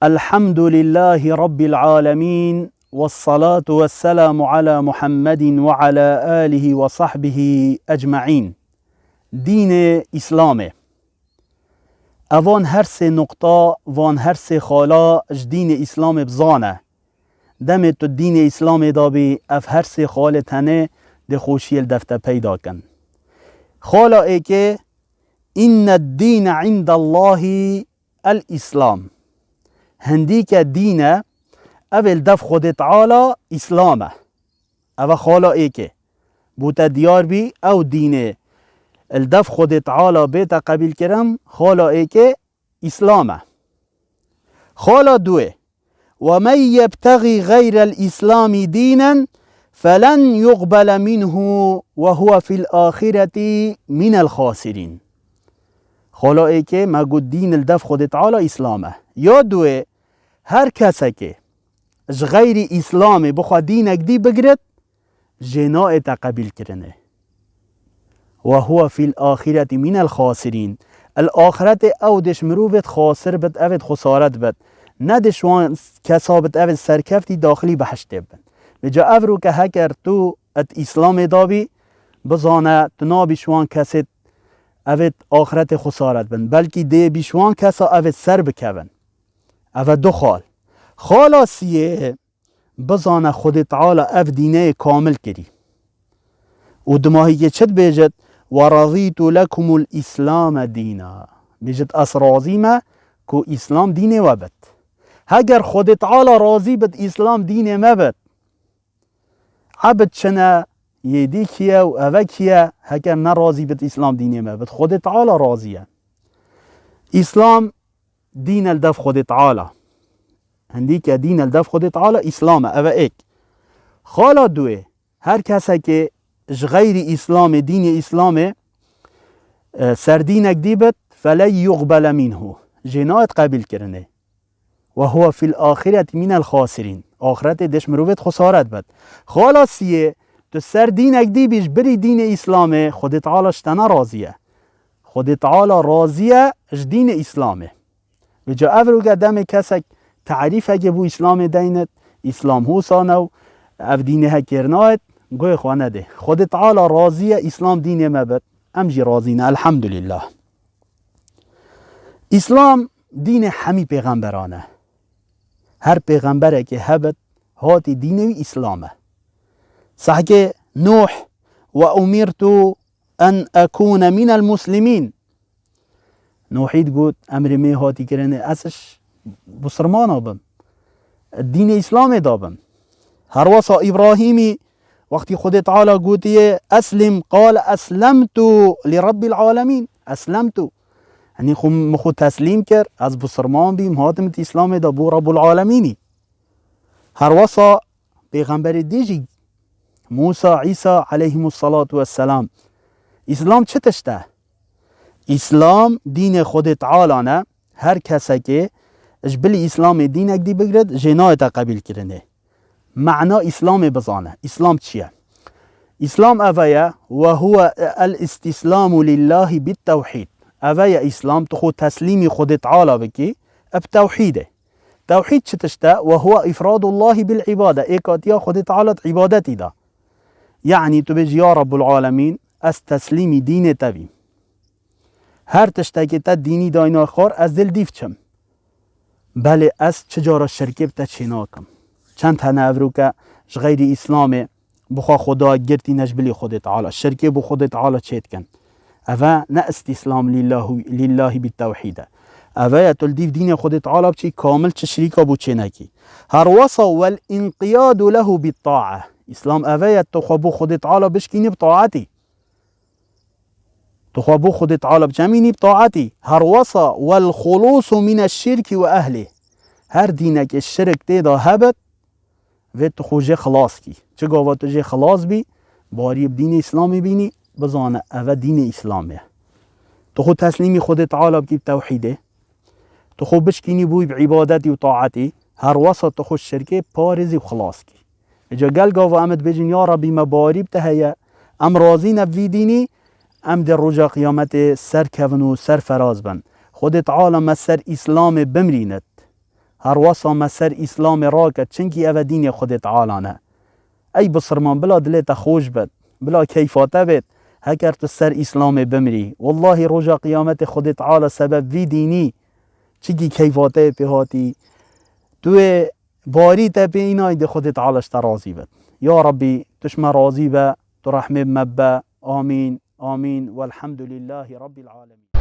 الحمد لله رب العالمين والصلاة والسلام على محمد وعلى آله وصحبه أجمعين. دین اسلامه. اوان هر سه نقطه وان هر سه خالا دین اسلام بزانه. دم تو دین اسلام دابی اف هر سه خال تنه ده خوشیل دفته پیدا کن. خالا ای که این الدین عند الله الاسلام. هندی که دینه اول دف خود تعالی اسلامه. او خالا ای که بوتا دیار بی او دینه الدف خود تعالی بیتا قبیل کرم خالا ای که اسلامه. خالا دوه ومن يبتغي غير الإسلام دينا فلن يقبل منه وهو في الآخرة من الخاسرين. خالا ای که مگو دین الدف خود تعالی اسلامه. یا دوه هر کسی که غیر اسلام بخوا دینک دی بگرد جناء تقبیل کرنه و هو فی الاخرت من الخاسرین. الاخرت او دش مروفت خاسر بد اوید خسارت بد ندش وان کسابت اوید سرکفتی داخلی بحشته بد بجا افرو که هکر تو ات اسلام دابی بزانه تنا بیشوان کست اوید آخرت خسارت بد بلکی دی بیشوان کسا اوید سر بکبن. او دو خالا سیه بزانه خود تعالی اف دینه کامل کری و دماهی که چد بیجد و رضیت لکم الاسلام دینا بیجد اس راضیمه که اسلام دینه و بد. اگر خود تعالی راضی بد اسلام دینه مبد عبد چنه یدی کیه و اوه کیه اگر نراضی بد اسلام دینه مبد خود تعالی راضیه. اسلام دین الدف خود تعالی هندی که دین الدف خود تعالی اسلامه. او ایک خالا دوه هر کسی که غیر اسلام دین اسلامه سردینک دیبت فلا یقبل منه جنایت قبیل کرنه و هو فی الاخرت من الخاسرین آخرت دش مروفت خسارت بد. خالا سیه تو سردینک دیبیش بری دین اسلامه خود تعالی شتنا راضیه. خود تعالی راضیه دین اسلامه. بجا افرو که دم کسک تعریف اگه بو اسلام دینت اسلام هو سانو اف دینه ها کرنایت گوی خوانه ده خود تعالی راضیه اسلام دینه مبد امجی راضینه الحمدلله. اسلام دین همی پیغمبرانه. هر پیغمبره که هبت هاتی دینه اسلامه. صح که نوح و امرت ان اکون من المسلمین نوحید گود امر می هاتی کرنه اسش بسرمان آبم دین اسلام دابم. هر وصا ابراهیمی وقتی خود تعالی گوتیه اسلم قال اسلمت لرب العالمین اسلمت یعنی خود تسلیم کرد از بسرمان بیم هاتمت اسلام دا بو رب العالمینی. هر وصا پیغمبر دیجی موسی عیسی علیهم الصلاة والسلام اسلام چه تشته؟ اسلام دین خود تعالی نه. هر کسی که اجبلی اسلام دینک دی بگرد جنایت قبیل کرنه. معنا اسلام بزانه. اسلام چیه؟ اسلام اویا و هو الاستسلام لله بالتوحید. اویا اسلام تو خود تسلیم خود تعالی بکی اب توحیده. توحید چه تشته؟ و هو افراد الله بالعباده ایکاتیا خود تعالی عبادتی دا. یعنی تو بجی یا رب العالمین از تسلیم دین تبیم. هر تشته که تا دینی داینا خور از دل دیف چم بله از چجارا شرکب تا چیناکم چند تنه افرو که غیر اسلام بخوا خدا گرتی نجبلی خود تعالی شرکب خود تعالی چید کن اوه نه استسلام لله بالتوحیده اوه تل دیف دین خود تعالی بچی کامل چه شریکا بو چه نکی. هر وصا والانقیاد له بالطاعه اسلام اوه تو خوابو خود تعالی بشکینی بطاعتی تخوابو خود تعالی بجمینی بطاعتی. هر وصا والخلوص من الشرك و اهله هر دینک الشرک دیدا هبت و تو خوجه خلاص کی چه گاوا تو جه خلاص بی باری دین اسلامی بینی بزانه اوه دین اسلامه. تو خود تسلیمی خود تعالی بکی بتوحیده تو خود بشکینی بوی بعبادتی و طاعتی. هر وصا تو خود شرکه پارزی و خلاص کی اجا گل گاوا امد بجن یا ربی مباری بتهیه ام رازی نبوی دینی ام در رجا قیامت سر کون و سر فراز بن خود تعالی مسر اسلام بمرینت هر واسا مسر اسلام را که چنکی او دین خود تعالی نه. ای بسرمان بلا دلت خوش بد، بلا کیفاته بد، اگر تو سر اسلام بمری والله روزا قیامت خود تعالی سبب وی دینی چیکی کیفاته پیهاتی تو باری تا به اینای ده خود تعالیش راضی بد. یا ربی تشما راضی به تو رحمه مبه. آمین آمین والحمد لله رب العالمین.